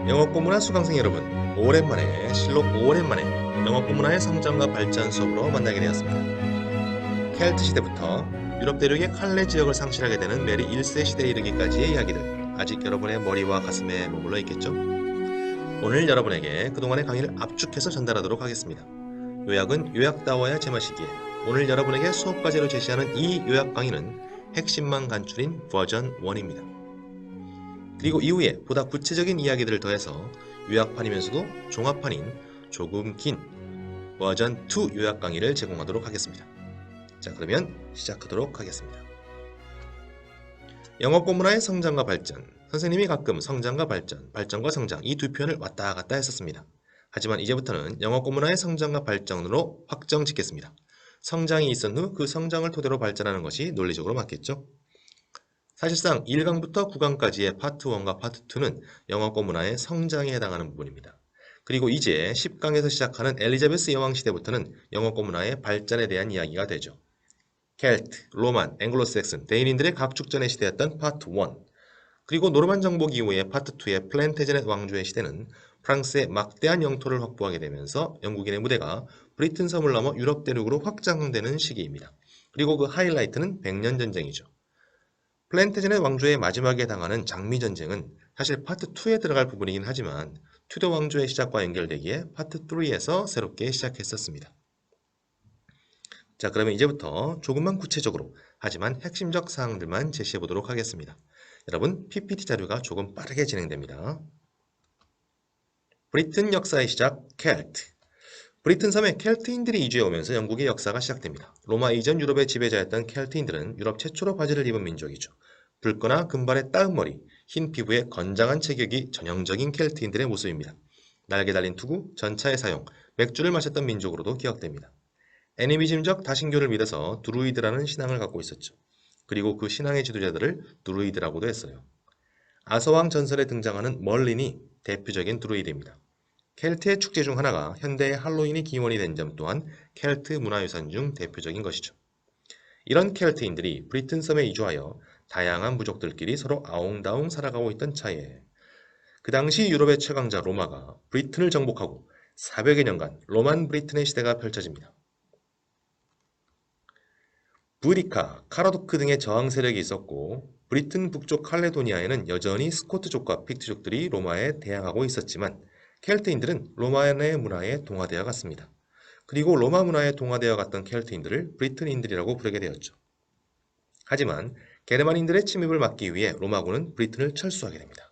영어권문화 수강생 여러분, 오랜만에 실록 오랜만에 영어권문화의 성장과 발전 수업으로 만나게 되었습니다. 켈트 시대부터 유럽 대륙의 칼레 지역을 상실하게 되는 메리 1세 시대에 이르기까지의 이야기들 아직 여러분의 머리와 가슴에 머물러 있겠죠? 오늘 여러분에게 그동안의 강의를 압축해서 전달하도록 하겠습니다. 요약은 요약다워야 제맛이기에 오늘 여러분에게 수업 과제로 제시하는 이 요약 강의는 핵심만 간추린 버전 1입니다. 그리고 이후에 보다 구체적인 이야기들을 더해서 요약판이면서도 종합판인 조금 긴 버전 2 요약 강의를 제공하도록 하겠습니다. 자, 그러면 시작하도록 하겠습니다. 영어권문화의 성장과 발전. 선생님이 가끔 성장과 발전, 발전과 성장 이 두 표현을 왔다 갔다 했었습니다. 하지만 이제부터는 영어권문화의 성장과 발전으로 확정 짓겠습니다. 성장이 있은 후 그 성장을 토대로 발전하는 것이 논리적으로 맞겠죠? 사실상 1강부터 9강까지의 파트 1과 파트 2는 영어권문화의 성장에 해당하는 부분입니다. 그리고 이제 10강에서 시작하는 엘리자베스 여왕 시대부터는 영어권문화의 발전에 대한 이야기가 되죠. 켈트, 로만, 앵글로색슨, 대인인들의 각축전의 시대였던 파트 1, 그리고 노르만 정복 이후의 파트 2의 플랜테제넷 왕조의 시대는 프랑스의 막대한 영토를 확보하게 되면서 영국인의 무대가 브리튼 섬을 넘어 유럽 대륙으로 확장되는 시기입니다. 그리고 그 하이라이트는 100년 전쟁이죠. 플랜테제넷 왕조의 마지막에 해당하는 장미전쟁은 사실 파트 2에 들어갈 부분이긴 하지만 튜더 왕조의 시작과 연결되기에 파트 3에서 새롭게 시작했었습니다. 자, 그러면 이제부터 조금만 구체적으로 하지만 핵심적 사항들만 제시해 보도록 하겠습니다. 여러분, PPT 자료가 조금 빠르게 진행됩니다. 브리튼 역사의 시작, 켈트. 브리튼 섬에 켈트인들이 이주해 오면서 영국의 역사가 시작됩니다. 로마 이전 유럽의 지배자였던 켈트인들은 유럽 최초로 바지를 입은 민족이죠. 붉거나 금발의 따은 머리, 흰 피부에 건장한 체격이 전형적인 켈트인들의 모습입니다. 날개 달린 투구, 전차의 사용, 맥주를 마셨던 민족으로도 기억됩니다. 애니미즘적 다신교를 믿어서 드루이드라는 신앙을 갖고 있었죠. 그리고 그 신앙의 지도자들을 드루이드라고도 했어요. 아서왕 전설에 등장하는 멀린이 대표적인 드루이드입니다. 켈트의 축제 중 하나가 현대의 할로윈이 기원이 된 점 또한 켈트 문화유산 중 대표적인 것이죠. 이런 켈트인들이 브리튼 섬에 이주하여 다양한 부족들끼리 서로 아웅다웅 살아가고 있던 차에 그 당시 유럽의 최강자 로마가 브리튼을 정복하고 400여 년간 로만 브리튼의 시대가 펼쳐집니다. 브리카, 카라도크 등의 저항 세력이 있었고 브리튼 북쪽 칼레도니아에는 여전히 스코트족과 픽트족들이 로마에 대항하고 있었지만 켈트인들은 로마의 문화에 동화되어 갔습니다. 그리고 로마 문화에 동화되어 갔던 켈트인들을 브리튼인들이라고 부르게 되었죠. 하지만 게르만인들의 침입을 막기 위해 로마군은 브리튼을 철수하게 됩니다.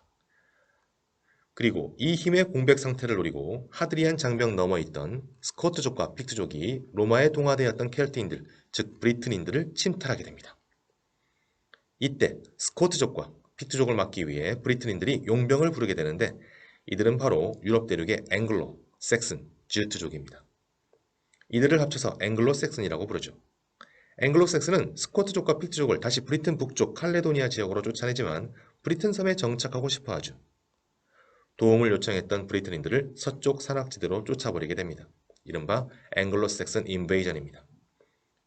그리고 이 힘의 공백 상태를 노리고 하드리안 장벽 너머 있던 스코트족과 픽트족이 로마에 동화되었던 켈트인들, 즉 브리튼인들을 침탈하게 됩니다. 이때 스코트족과 픽트족을 막기 위해 브리튼인들이 용병을 부르게 되는데 이들은 바로 유럽 대륙의 앵글로, 섹슨, 질트족입니다. 이들을 합쳐서 앵글로 섹슨이라고 부르죠. 앵글로 섹슨은 스코트족과 픽트족을 다시 브리튼 북쪽 칼레도니아 지역으로 쫓아내지만 브리튼 섬에 정착하고 싶어 하죠. 도움을 요청했던 브리튼인들을 서쪽 산악지대로 쫓아버리게 됩니다. 이른바 앵글로 섹슨 인베이전입니다.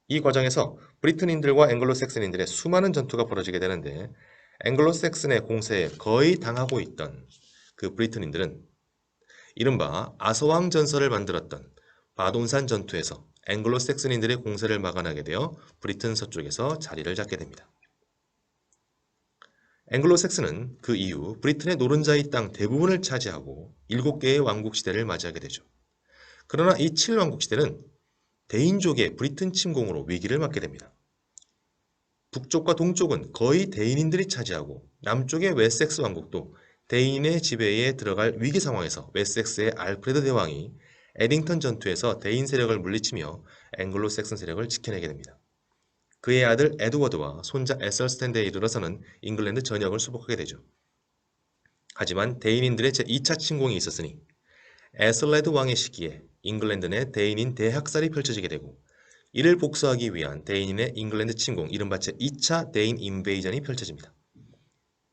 이 과정에서 브리튼인들과 앵글로 섹슨인들의 수많은 전투가 벌어지게 되는데 앵글로 섹슨의 공세에 거의 당하고 있던 그 브리튼인들은 이른바 아서왕 전설을 만들었던 바돈산 전투에서 앵글로 섹슨인들의 공세를 막아나게 되어 브리튼 서쪽에서 자리를 잡게 됩니다. 앵글로 섹슨은 그 이후 브리튼의 노른자의 땅 대부분을 차지하고 7개의 왕국 시대를 맞이하게 되죠. 그러나 이 7왕국 시대는 대인족의 브리튼 침공으로 위기를 맞게 됩니다. 북쪽과 동쪽은 거의 대인인들이 차지하고 남쪽의 웨섹스 왕국도 대인의 지배에 들어갈 위기 상황에서 웨섹스의 알프레드 대왕이 에딩턴 전투에서 대인 세력을 물리치며 앵글로 섹슨 세력을 지켜내게 됩니다. 그의 아들 에드워드와 손자 에설스탠드에 이르러서는 잉글랜드 전역을 수복하게 되죠. 하지만 대인인들의 제2차 침공이 있었으니 에슬레드 왕의 시기에 잉글랜드 내 대인인 대학살이 펼쳐지게 되고 이를 복수하기 위한 대인인의 잉글랜드 침공 이른바 제2차 대인 인베이전이 펼쳐집니다.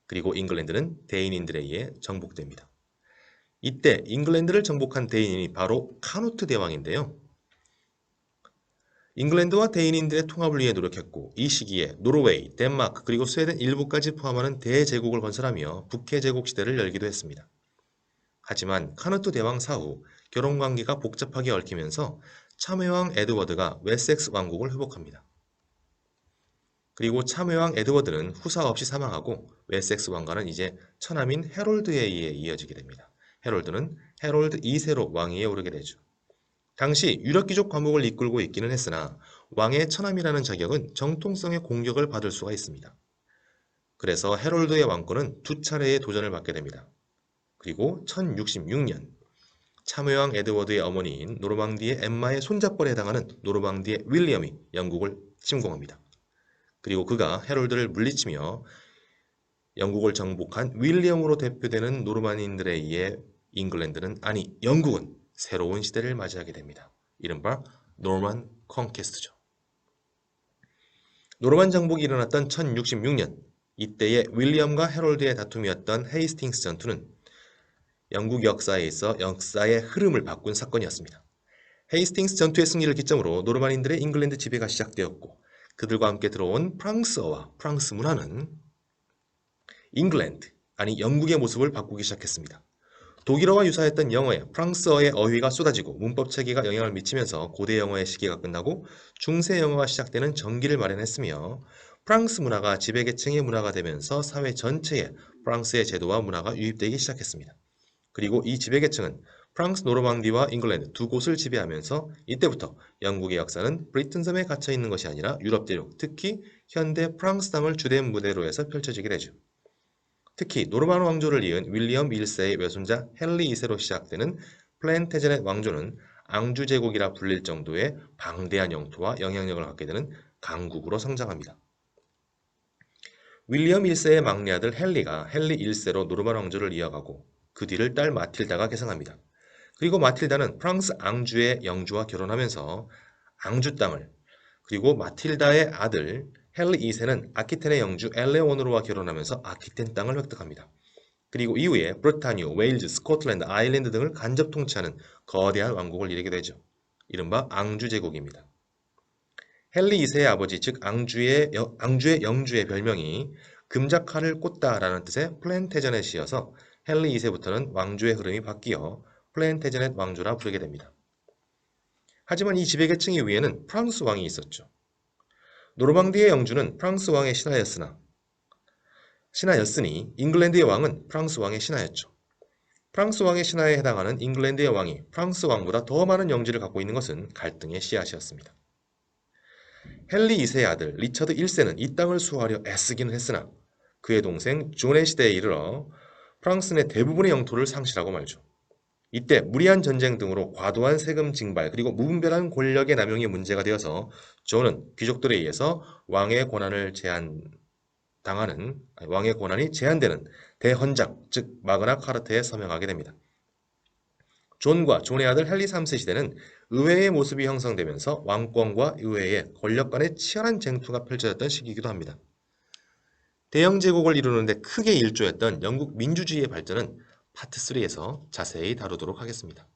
그리고 잉글랜드는 대인인들에 의해 정복됩니다. 이때 잉글랜드를 정복한 대인인이 바로 카누트 대왕인데요. 잉글랜드와 대인인들의 통합을 위해 노력했고 이 시기에 노르웨이, 덴마크 그리고 스웨덴 일부까지 포함하는 대제국을 건설하며 북해 제국 시대를 열기도 했습니다. 하지만 카누트 대왕 사후 결혼관계가 복잡하게 얽히면서 참외왕 에드워드가 웨섹스 왕국을 회복합니다. 그리고 참외왕 에드워드는 후사 없이 사망하고 웨섹스 왕가는 이제 처남인 헤롤드에 의해 이어지게 됩니다. 헤롤드는 헤롤드 2세로 왕위에 오르게 되죠. 당시 유력귀족 과목을 이끌고 있기는 했으나 왕의 처남이라는 자격은 정통성의 공격을 받을 수가 있습니다. 그래서 헤롤드의 왕권은 두 차례의 도전을 받게 됩니다. 그리고 1066년 참외왕 에드워드의 어머니인 노르망디의 엠마의 손잡벌에 해당하는 노르망디의 윌리엄이 영국을 침공합니다. 그리고 그가 헤롤드를 물리치며 영국을 정복한 윌리엄으로 대표되는 노르만인들에 의해 영국은 새로운 시대를 맞이하게 됩니다. 이른바 노르만 컨퀘스트죠. 노르만 정복이 일어났던 1066년, 이때의 윌리엄과 헤롤드의 다툼이었던 헤이스팅스 전투는 영국 역사에 있어 역사의 흐름을 바꾼 사건이었습니다. 헤이스팅스 전투의 승리를 기점으로 노르만인들의 잉글랜드 지배가 시작되었고 그들과 함께 들어온 프랑스어와 프랑스 문화는 영국의 모습을 바꾸기 시작했습니다. 독일어와 유사했던 영어에 프랑스어의 어휘가 쏟아지고 문법 체계가 영향을 미치면서 고대 영어의 시기가 끝나고 중세 영어가 시작되는 전기를 마련했으며 프랑스 문화가 지배계층의 문화가 되면서 사회 전체에 프랑스의 제도와 문화가 유입되기 시작했습니다. 그리고 이 지배계층은 프랑스 노르망디와 잉글랜드 두 곳을 지배하면서 이때부터 영국의 역사는 브리튼 섬에 갇혀 있는 것이 아니라 유럽 대륙, 특히 현대 프랑스 땅을 주된 무대로 해서 펼쳐지게 되죠. 특히 노르만 왕조를 이은 윌리엄 1세의 외손자 헨리 2세로 시작되는 플랜테제넷 왕조는 앙주 제국이라 불릴 정도의 방대한 영토와 영향력을 갖게 되는 강국으로 성장합니다. 윌리엄 1세의 막내 아들 헨리가 헨리 1세로 노르만 왕조를 이어가고 그 뒤를 딸 마틸다가 계승합니다. 그리고 마틸다는 프랑스 앙주의 영주와 결혼하면서 앙주 땅을, 그리고 마틸다의 아들 헨리 2세는 아키텐의 영주 엘레오노르와 결혼하면서 아키텐 땅을 획득합니다. 그리고 이후에 브르타뉴, 웨일즈, 스코틀랜드, 아일랜드 등을 간접 통치하는 거대한 왕국을 이루게 되죠. 이른바 앙주 제국입니다. 헨리 2세의 아버지 즉 앙주의 영주의 별명이 금작칼을 꽂다라는 뜻의 플랜테저넷이어서 헨리 2세부터는 왕조의 흐름이 바뀌어 플랜테저넷 왕조라 부르게 됩니다. 하지만 이 지배계층의 위에는 프랑스 왕이 있었죠. 노르망디의 영주는 프랑스 왕의 신하였으니 잉글랜드의 왕은 프랑스 왕의 신하였죠. 프랑스 왕의 신하에 해당하는 잉글랜드의 왕이 프랑스 왕보다 더 많은 영지를 갖고 있는 것은 갈등의 씨앗이었습니다. 헨리 2세의 아들 리처드 1세는 이 땅을 수호하려 애쓰기는 했으나 그의 동생 존의 시대에 이르러 프랑스 내 대부분의 영토를 상실하고 말죠. 이때 무리한 전쟁 등으로 과도한 세금 징발 그리고 무분별한 권력의 남용이 문제가 되어서 존은 귀족들에 의해서 왕의 권한이 제한되는 대헌장 즉 마그나 카르타에 서명하게 됩니다. 존과 존의 아들 헨리 3세 시대는 의회의 모습이 형성되면서 왕권과 의회의 권력 간의 치열한 쟁투가 펼쳐졌던 시기이기도 합니다. 대영 제국을 이루는데 크게 일조했던 영국 민주주의의 발전은 파트 3에서 자세히 다루도록 하겠습니다.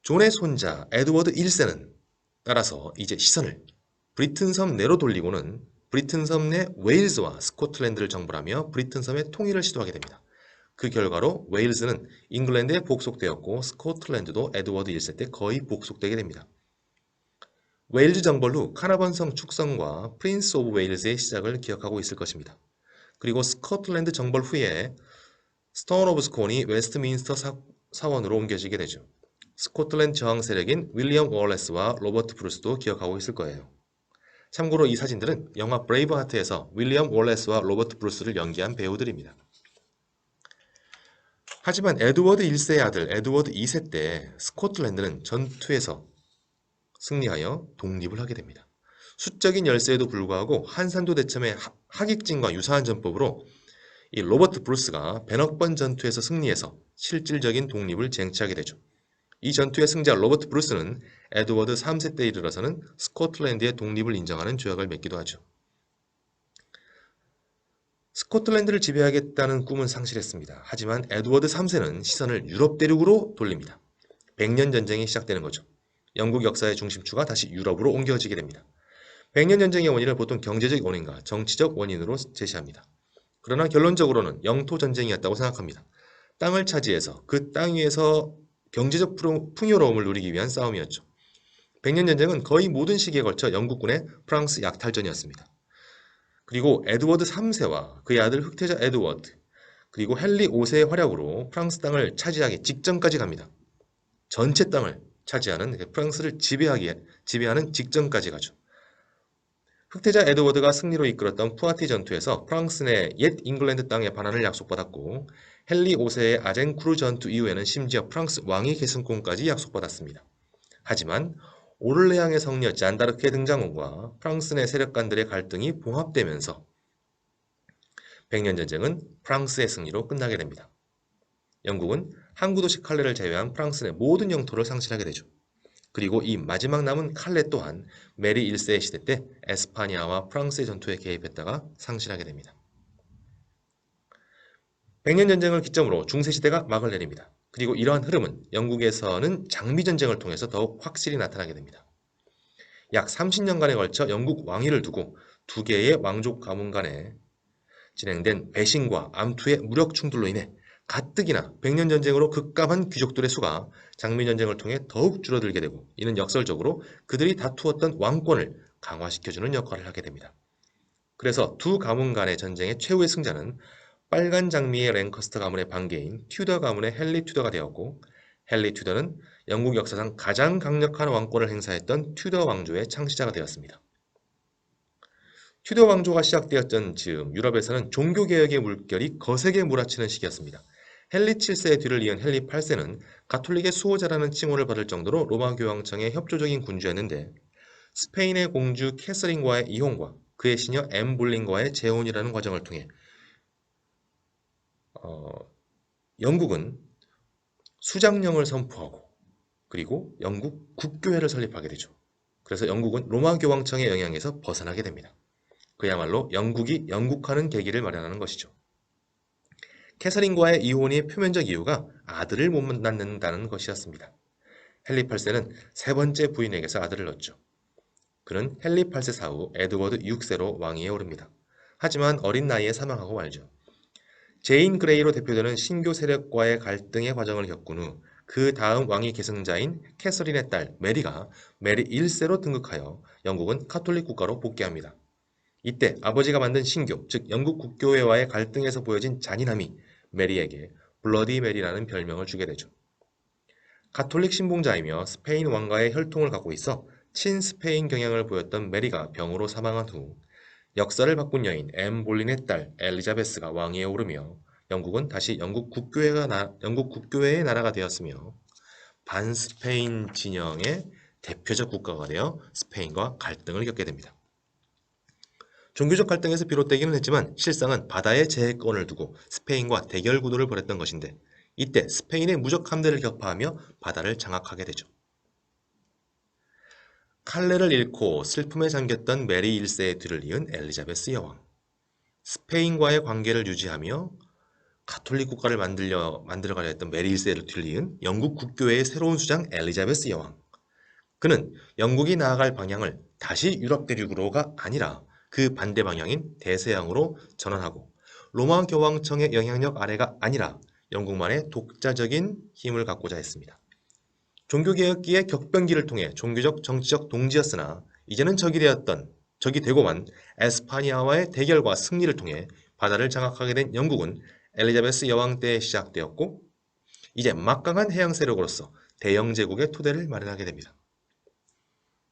존의 손자 에드워드 1세는 따라서 이제 시선을 브리튼 섬 내로 돌리고는 브리튼 섬 내 웨일즈와 스코틀랜드를 정벌하며 브리튼 섬의 통일을 시도하게 됩니다. 그 결과로 웨일즈는 잉글랜드에 복속되었고 스코틀랜드도 에드워드 1세 때 거의 복속되게 됩니다. 웨일즈 정벌 후 카나번성 축성과 프린스 오브 웨일즈의 시작을 기억하고 있을 것입니다. 그리고 스코틀랜드 정벌 후에 스톤 오브 스콘이 웨스트민스터 사원으로 옮겨지게 되죠. 스코틀랜드 저항 세력인 윌리엄 월레스와 로버트 브루스도 기억하고 있을 거예요. 참고로 이 사진들은 영화 브레이브하트에서 윌리엄 월레스와 로버트 브루스를 연기한 배우들입니다. 하지만 에드워드 1세의 아들 에드워드 2세 때 스코틀랜드는 전투에서 승리하여 독립을 하게 됩니다. 수적인 열세에도 불구하고 한산도 대첩의 하객진과 유사한 전법으로 이 로버트 브루스가 벤옥번 전투에서 승리해서 실질적인 독립을 쟁취하게 되죠. 이 전투의 승자 로버트 브루스는 에드워드 3세 때 이르러서는 스코틀랜드의 독립을 인정하는 조약을 맺기도 하죠. 스코틀랜드를 지배하겠다는 꿈은 상실했습니다. 하지만 에드워드 3세는 시선을 유럽 대륙으로 돌립니다. 100년 전쟁이 시작되는 거죠. 영국 역사의 중심추가 다시 유럽으로 옮겨지게 됩니다. 100년 전쟁의 원인을 보통 경제적 원인과 정치적 원인으로 제시합니다. 그러나 결론적으로는 영토 전쟁이었다고 생각합니다. 땅을 차지해서 그 땅 위에서 경제적 풍요로움을 누리기 위한 싸움이었죠. 백년 전쟁은 거의 모든 시기에 걸쳐 영국군의 프랑스 약탈전이었습니다. 그리고 에드워드 3세와 그의 아들 흑태자 에드워드, 그리고 헨리 5세의 활약으로 프랑스 땅을 차지하기 직전까지 갑니다. 전체 땅을 차지하는 프랑스를 지배하는 직전까지 가죠. 흑태자 에드워드가 승리로 이끌었던 푸아티 전투에서 프랑스는 옛 잉글랜드 땅의 반환을 약속받았고 헨리 5세의 아젠쿠르 전투 이후에는 심지어 프랑스 왕위 계승권까지 약속받았습니다. 하지만 오를레앙의 성녀 잔다르크의 등장과 프랑스 내 세력간들의 갈등이 봉합되면서 백년전쟁은 프랑스의 승리로 끝나게 됩니다. 영국은 항구 도시 칼레를 제외한 프랑스 내 모든 영토를 상실하게 되죠. 그리고 이 마지막 남은 칼레 또한 메리 1세의 시대 때 에스파니아와 프랑스의 전투에 개입했다가 상실하게 됩니다. 백년전쟁을 기점으로 중세시대가 막을 내립니다. 그리고 이러한 흐름은 영국에서는 장미전쟁을 통해서 더욱 확실히 나타나게 됩니다. 약 30년간에 걸쳐 영국 왕위를 두고 두 개의 왕족 가문 간에 진행된 배신과 암투의 무력 충돌로 인해 가뜩이나 백년전쟁으로 급감한 귀족들의 수가 장미전쟁을 통해 더욱 줄어들게 되고 이는 역설적으로 그들이 다투었던 왕권을 강화시켜주는 역할을 하게 됩니다. 그래서 두 가문 간의 전쟁의 최후의 승자는 빨간 장미의 랭커스터 가문의 반개인 튜더 가문의 헨리 튜더가 되었고 헨리 튜더는 영국 역사상 가장 강력한 왕권을 행사했던 튜더 왕조의 창시자가 되었습니다. 튜더 왕조가 시작되었던 즈음 유럽에서는 종교개혁의 물결이 거세게 몰아치는 시기였습니다. 헨리 7세의 뒤를 이은 헨리 8세는 가톨릭의 수호자라는 칭호를 받을 정도로 로마 교황청의 협조적인 군주였는데 스페인의 공주 캐서린과의 이혼과 그의 시녀 앤 볼린과의 재혼이라는 과정을 통해 영국은 수장령을 선포하고 그리고 영국 국교회를 설립하게 되죠. 그래서 영국은 로마 교황청의 영향에서 벗어나게 됩니다. 그야말로 영국이 영국하는 계기를 마련하는 것이죠. 캐서린과의 이혼의 표면적 이유가 아들을 못 낳는다는 것이었습니다. 헨리 8세는 세 번째 부인에게서 아들을 낳죠. 그는 헨리 8세 사후 에드워드 6세로 왕위에 오릅니다. 하지만 어린 나이에 사망하고 말죠. 제인 그레이로 대표되는 신교 세력과의 갈등의 과정을 겪은 후 그 다음 왕위 계승자인 캐서린의 딸 메리가 메리 1세로 등극하여 영국은 카톨릭 국가로 복귀합니다. 이때 아버지가 만든 신교, 즉 영국 국교회와의 갈등에서 보여진 잔인함이 메리에게 블러디 메리라는 별명을 주게 되죠. 가톨릭 신봉자이며 스페인 왕가의 혈통을 갖고 있어 친스페인 경향을 보였던 메리가 병으로 사망한 후 역사를 바꾼 여인 앤 볼린의 딸 엘리자베스가 왕위에 오르며 영국은 다시 영국 국교회의 나라가 되었으며 반스페인 진영의 대표적 국가가 되어 스페인과 갈등을 겪게 됩니다. 종교적 갈등에서 비롯되기는 했지만 실상은 바다의 제해권을 두고 스페인과 대결 구도를 벌였던 것인데 이때 스페인의 무적 함대를 격파하며 바다를 장악하게 되죠. 칼레를 잃고 슬픔에 잠겼던 메리 1세의 뒤를 이은 엘리자베스 여왕. 스페인과의 관계를 유지하며 가톨릭 국가를 만들어가려 했던 메리 1세를 뒤를 이은 영국 국교회의 새로운 수장 엘리자베스 여왕. 그는 영국이 나아갈 방향을 다시 유럽 대륙으로가 아니라 그 반대 방향인 대서양으로 전환하고 로마 교황청의 영향력 아래가 아니라 영국만의 독자적인 힘을 갖고자 했습니다. 종교개혁기의 격변기를 통해 종교적 정치적 동지였으나 이제는 적이 되고만 에스파니아와의 대결과 승리를 통해 바다를 장악하게 된 영국은 엘리자베스 여왕 때에 시작되었고 이제 막강한 해양 세력으로서 대영 제국의 토대를 마련하게 됩니다.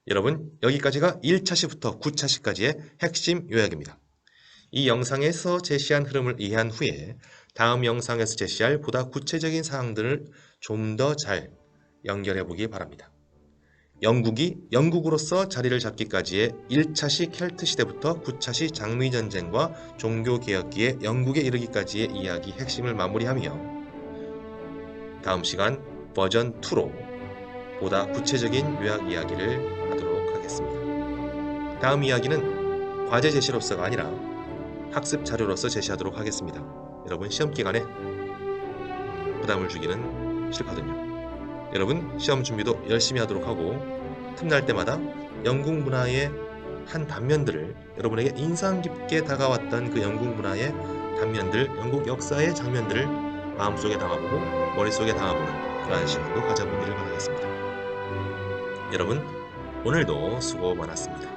여러분, 여기까지가 1차시부터 9차시까지의 핵심 요약입니다. 이 영상에서 제시한 흐름을 이해한 후에 다음 영상에서 제시할 보다 구체적인 사항들을 좀 더 잘 연결해 보기 바랍니다. 영국이 영국으로서 자리를 잡기까지의 1차시 켈트 시대부터 9차시 장미전쟁과 종교개혁기의 영국에 이르기까지의 이야기 핵심을 마무리하며 다음 시간 버전 2로 보다 구체적인 요약 이야기를 하도록 하겠습니다. 다음 이야기는 과제 제시로서가 아니라 학습 자료로서 제시하도록 하겠습니다. 여러분 시험 기간에 부담을 주기는 싫거든요. 여러분 시험 준비도 열심히 하도록 하고 틈날 때마다 영국 문화의 한 단면들을 여러분에게 인상 깊게 다가왔던 그 영국 문화의 단면들, 영국 역사의 장면들을 마음속에 담아보고 머릿속에 담아보는 그러한 시간도 가져보기를 바라겠습니다. 여러분, 오늘도 수고 많았습니다.